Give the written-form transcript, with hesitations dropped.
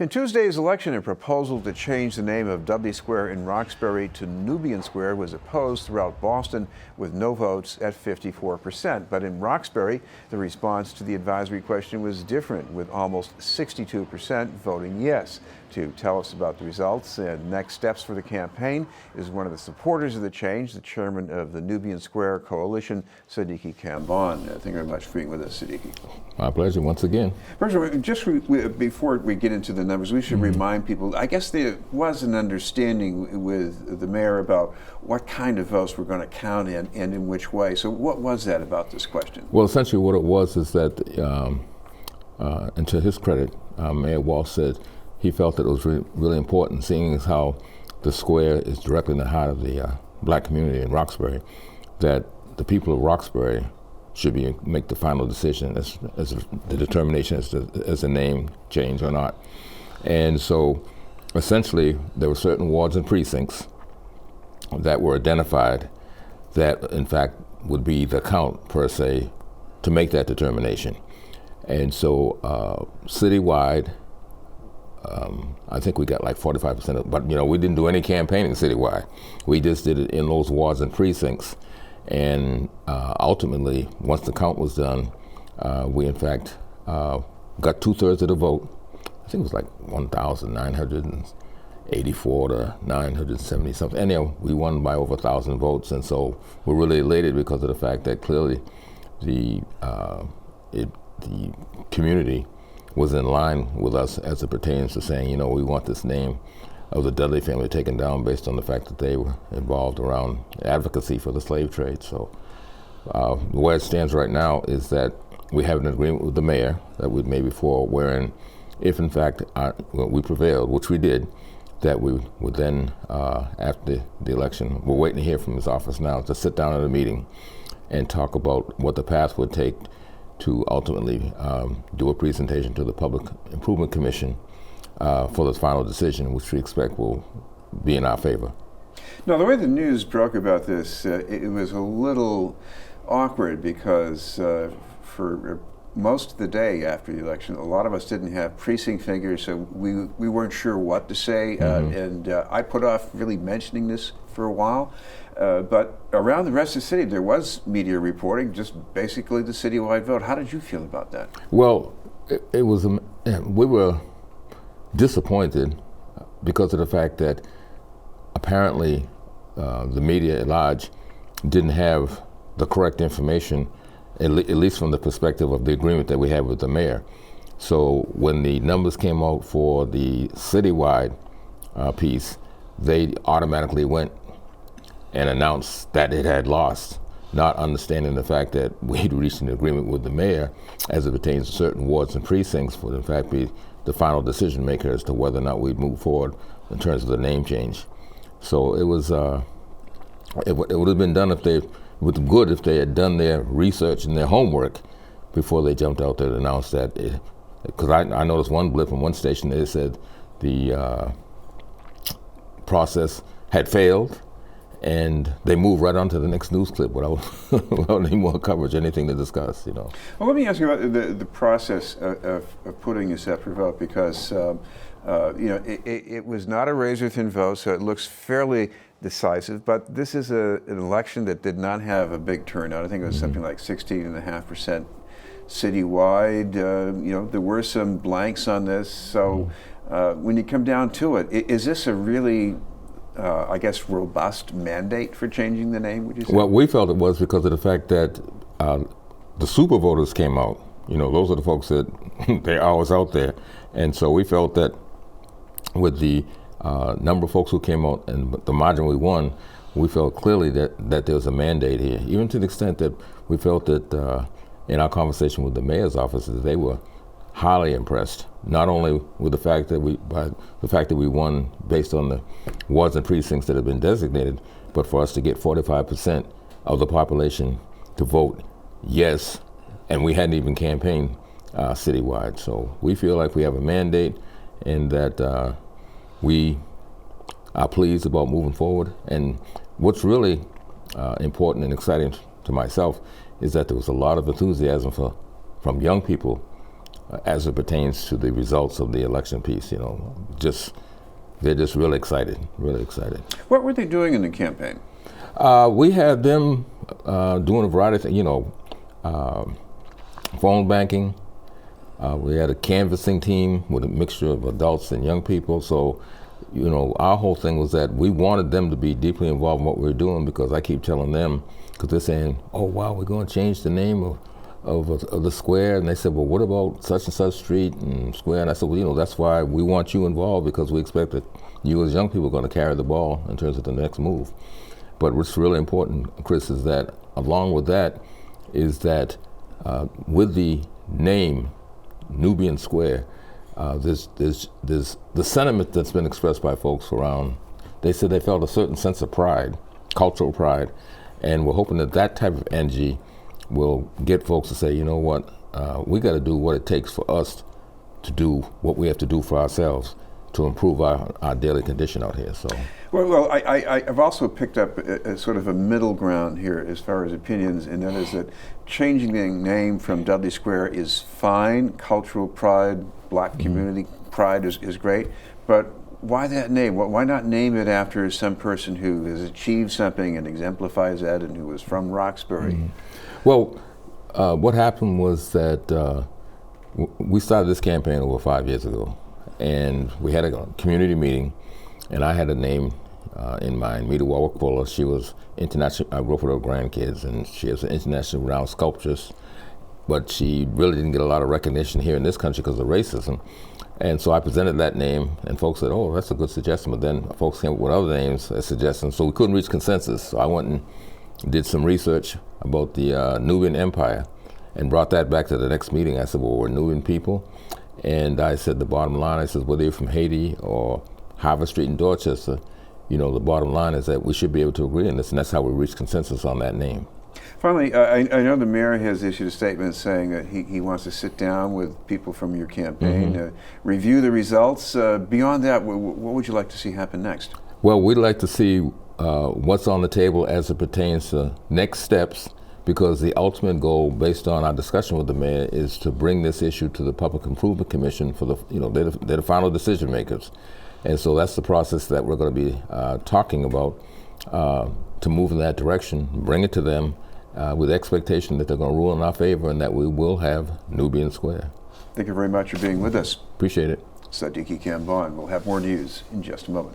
In Tuesday's election, a proposal to change the name of Dudley Square in Roxbury to Nubian Square was opposed throughout Boston, with no votes at 54%. But in Roxbury, the response to the advisory question was different, with almost 62% voting yes. To tell us about the results and next steps for the campaign is one of the supporters of the change, the chairman of the Nubian Square Coalition, Sadiki Kambon. Thank you very much for being with us, Sadiki. My pleasure, once again. First of all, just before we get into the numbers, we should remind people, I guess there was an understanding with the mayor about what kind of votes we're going to count in and in which way. So what was that about this question? Well, essentially what it was is that, and to his credit, Mayor Walsh said he felt that it was really important, seeing as how the square is directly in the heart of the black community in Roxbury, that the people of Roxbury should make the final decision as the determination as the name change or not. And so essentially there were certain wards and precincts that were identified that in fact would be the count per se to make that determination. And so citywide, I think we got like 45% of, but we didn't do any campaigning citywide. We just did it in those wards and precincts. And ultimately, once the count was done, we in fact got 2/3 of the vote. I think it was like 1,984 to 970 something. Anyhow, we won by over 1,000 votes, and so we're really elated because of the fact that clearly the community was in line with us as it pertains to saying, we want this name of the Dudley family taken down based on the fact that they were involved around advocacy for the slave trade. So the way it stands right now is that we have an agreement with the mayor that we'd made before, wherein if in fact we prevailed, which we did, that we would then, after the election, we're waiting to hear from his office now to sit down at a meeting and talk about what the path would take to ultimately do a presentation to the Public Improvement Commission for the final decision, which we expect will be in our favor. Now, the way the news broke about this, it was a little awkward because for most of the day after the election, a lot of us didn't have precinct figures, so we weren't sure what to say, and I put off really mentioning this for a while. But around the rest of the city, there was media reporting, just basically the citywide vote. How did you feel about that? Well, it was, we were disappointed because of the fact that apparently the media at large didn't have the correct information, at least from the perspective of the agreement that we had with the mayor. So when the numbers came out for the citywide piece, they automatically went and announced that it had lost, not understanding the fact that we'd reached an agreement with the mayor as it pertains to certain wards and precincts would in fact be the final decision maker as to whether or not we'd move forward in terms of the name change. So it was, it would have been done if they had done their research and their homework before they jumped out there and announced that. Because I noticed one blip from one station, they said the process had failed, and they moved right on to the next news clip without any more coverage, anything to discuss, Well, let me ask you about the process of putting a separate vote, because it was not a razor-thin vote, so it looks fairly decisive, but this is an election that did not have a big turnout. I think it was something like 16.5% citywide. There were some blanks on this, so when you come down to it, is this a really I guess, robust mandate for changing the name, would you say? Well, we felt it was because of the fact that the super voters came out. Those are the folks that they're always out there. And so we felt that with the number of folks who came out and the margin we won, we felt clearly that there was a mandate here, even to the extent that we felt that in our conversation with the mayor's office, that they were highly impressed, not only with the fact that we won based on the wards and precincts that have been designated, but for us to get 45% of the population to vote yes, and we hadn't even campaigned citywide. So we feel like we have a mandate, and that we are pleased about moving forward. And what's really important and exciting to myself is that there was a lot of enthusiasm from young people as it pertains to the results of the election piece. They're just really excited, really excited. What were they doing in the campaign? We had them doing a variety of things, phone banking. We had a canvassing team with a mixture of adults and young people. So, our whole thing was that we wanted them to be deeply involved in what we were doing, because I keep telling them, because they're saying, oh, wow, we're going to change the name of the square. And they said, well, what about such and such street and square? And I said, well, that's why we want you involved, because we expect that you as young people are going to carry the ball in terms of the next move. But what's really important, Chris, is that along with that is that with the name Nubian Square, there's the sentiment that's been expressed by folks around. They said they felt a certain sense of pride, cultural pride, and we're hoping that that type of energy will get folks to say, you know what, we got to do what it takes for us to do what we have to do for ourselves to improve our daily condition out here. So. Well, I've also picked up a sort of a middle ground here as far as opinions, and that is that changing the name from Dudley Square is fine. Cultural pride, black community pride is great, but why that name? Why not name it after some person who has achieved something and exemplifies that, and who was from Roxbury? Well, what happened was that we started this campaign over 5 years ago, and we had a community meeting, and I had a name in mind, Mita Wawakola. She was international. I grew up with her grandkids, and she was an international renowned sculptress, but she really didn't get a lot of recognition here in this country because of racism. And so I presented that name, and folks said, oh, that's a good suggestion, but then folks came up with other names as suggestions, so we couldn't reach consensus. So I went and did some research about the Nubian Empire and brought that back to the next meeting. I said, well, we're Nubian people. And I said, the bottom line, I said, whether you're from Haiti or Harvard Street in Dorchester, the bottom line is that we should be able to agree on this, and that's how we reached consensus on that name. Finally, I know the mayor has issued a statement saying that he wants to sit down with people from your campaign, review the results. Beyond that, what would you like to see happen next? Well, we'd like to see what's on the table as it pertains to next steps, because the ultimate goal, based on our discussion with the mayor, is to bring this issue to the Public Improvement Commission for they're the final decision makers. And so that's the process that we're going to be talking about to move in that direction, bring it to them with the expectation that they're going to rule in our favor and that we will have Nubian Square. Thank you very much for being with us. Appreciate it. Sadiki Kambon. We'll have more news in just a moment.